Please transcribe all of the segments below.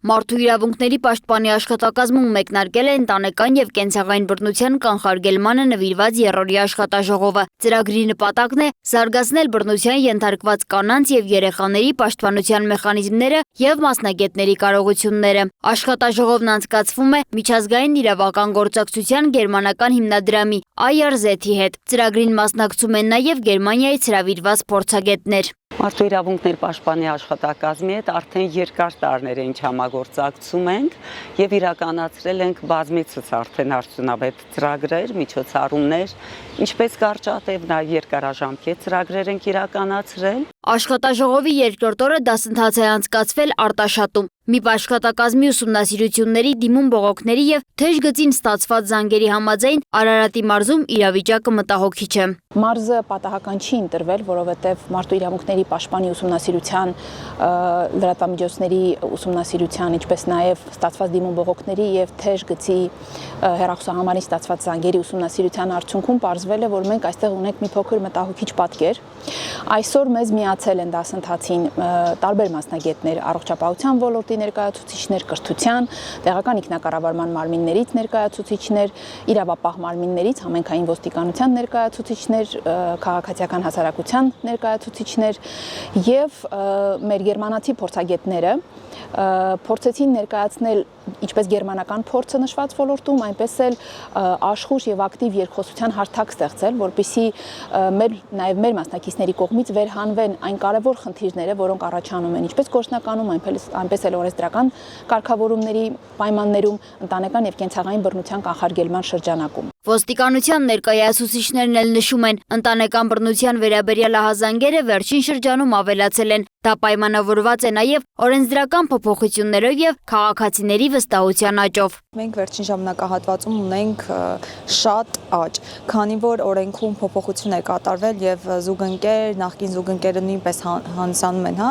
Մարդու իրավունքների պաշտպանի աշխատակազմում մեկնարկել է ընտանեկան և կենցաղային բռնության կանխարգելմանը նվիրված երրորդյա աշխատաժողովը։ Ծրագրի նպատակն է զարգացնել բռնության ենթարկված կանանց և երեխաների պաշտպանության մեխանիզմները և մասնագետների կարողությունները։ Աշխատաժողովն անցկացվում է միջազգային իրավական գործակցության գերմանական հիմնադրամի IRZ-ի հետ։ Ծրագրին մասնակցում են նաև Գերմանիայից հրավիրված փորձագետներ։ Մարդու իրավունքների պաշտպանի աշխատակազմի հետ արդեն երկար տարիներ է ինչ համագործակցում ենք եւ իրականացրել ենք բազմիցս արդեն արդյունավետ ծրագրեր, միջոցառումներ, ինչպես կարճատև, նաեւ երկարաժամկետ ծրագրեր ենք իրականացրել։ Աշխատաժողովի երկրորդ օրը դասընթաց է անցկացվել Արտաշատում։ ՄԻՊ աշխատակազմի ուսումնասիրությունների, դիմում բողոքների եւ թեժ գծին ստացված զանգերի համաձայն Արարատի մարզում իրավիճակը մտահոգիչ է։ Մարզը պատահական չի ընտրվել, որովհետև մարդու իրավունքների պաշտպանի ուսումնասիրության, լրատվամիջոցների ուսումնասիրության, ինչպես նաև ստացված դիմում բողոքների եւ թեժ գծի հեռախոսահամարին ստացված զանգերի ուսումնասիրության արդյունքում պարզվել է, որ մենք այստեղ ունենք մի փոքր մտահոգիչ պատկեր։ Այսօր մեզ միացել են դասընթացին տարբեր մասնագետներ, առողջապահության ոլորտի ներկայացուցիչներ, կրթության, տեղական ինքնակառավարման մարմիններից ներկայացուցիչներ, իրավապահ մարմիններից, համայնքային ոստիկանության ներկայացուցիչներ, քաղաքացիական հասարակության ներկայացուցիչներ եւ մեր գերմանացի փորձագետները փորձեցին ներկայացնել ինչպես գերմանական փորձը նշված ոլորտում, այնպես էլ աշխուժ եւ ակտիվ երկխոսության հարթակ ստեղծել, որպեսզի նաեւ մեր մասնակիցների կողմից վերհանվեն այն կարևոր խնդիրները, որոնք առաջանում են ինչպես գործնականում, այնպես էլ օրենսդրական կարգավորումների պայմաններում, ընտանեկան եւ կենցաղային բռնության կանխարգելման շրջանակում։ Ոստիկանության ներկայացուցիչներն էլ նշում են, ընտանեկան բռնության վերաբերյալ ահազանգերը վերջին շրջանում ավելացել են։ Դա պայմանավորված է նաև օրենսդրական փոփոխություններով եւ քաղաքացիների վստահության աճով։ Մենք վերջին ժամանակահատվածում ունենք շատ աճ, քանի որ օրենքում փոփոխություն է կատարվել եւ զուգընկեր, նախկին զուգընկերը նույնպես հանդիսանում են,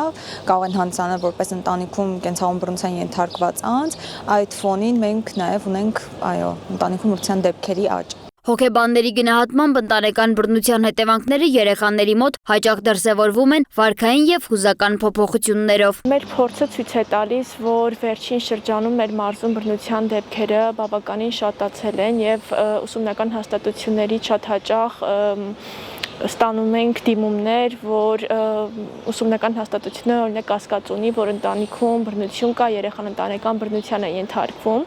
կարող են հանդիսանալ որպես ընտանիքում կենցաղային բռնության ենթարկված անձ, այդ ֆոնին մենք նաև ունենք, ընտանիքում բռնության դեպքերի աճ։ Հոգեբանների գնահատմամբ ընտանեկան բռնության հետևանքները երեխաների մոտ հաճախ դրսևորվում են վարքային եւ հուզական փոփոխություններով։ Մեր փորձը ցույց է տալիս, որ վերջին շրջանում մեր մարզում բռնության դեպքերը բավականին շատացել են եւ ուսումնական հաստատություններից շատ հաճախ ստանում ենք դիմումներ, որ ուսումնական հաստատությունը օրինակ կասկած ունի, որ ընտանիքում բռնություն կա, երեխան ընտանեկան բռնության է ենթարկվում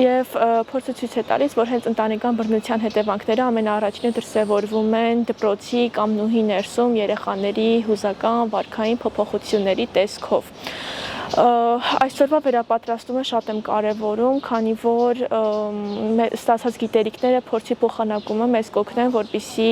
եւ փորձը ցույց է տալիս, որ հենց ընտանեկան բռնության հետևանքները ամենաառաջինը դրսևորվում են դպրոցի կամ նուհի ներսում երեխաների հուզական, վարքային փոփոխությունների տեսքով։ Այսօրվա վերապատրաստումը շատ եմ կարևորում, քանի որ ստացած գիտելիքները փորձի փոխանակումը մեզ կօգնեն, որպեսզի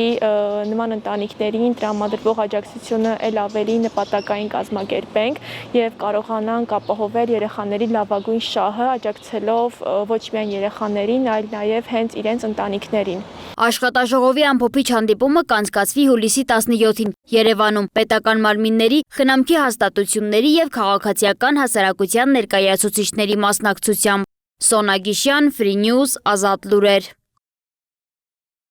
նման ընտանիքներին տրամադրվող աջակցությունը ել ավելի նպատակային կազմակերպենք եւ կարողանանք ապահովել երեխաների լավագույն շահը, աջակցելով ոչ միայն երեխաներին, այլ նաեւ հենց իրենց ընտանիքներին։ Աշխատաժողովի ամփոփիչ հանդիպումը կանցկացվի հուլիսի 17-ին Երևանում պետական մարմինների, խնամքի հաստատությունների եւ քաղաքացիական հասարակության ներկայացուցիչների մասնակցությամբ։ Սոնա Գիշյան, Free News, Ազատ լուրեր։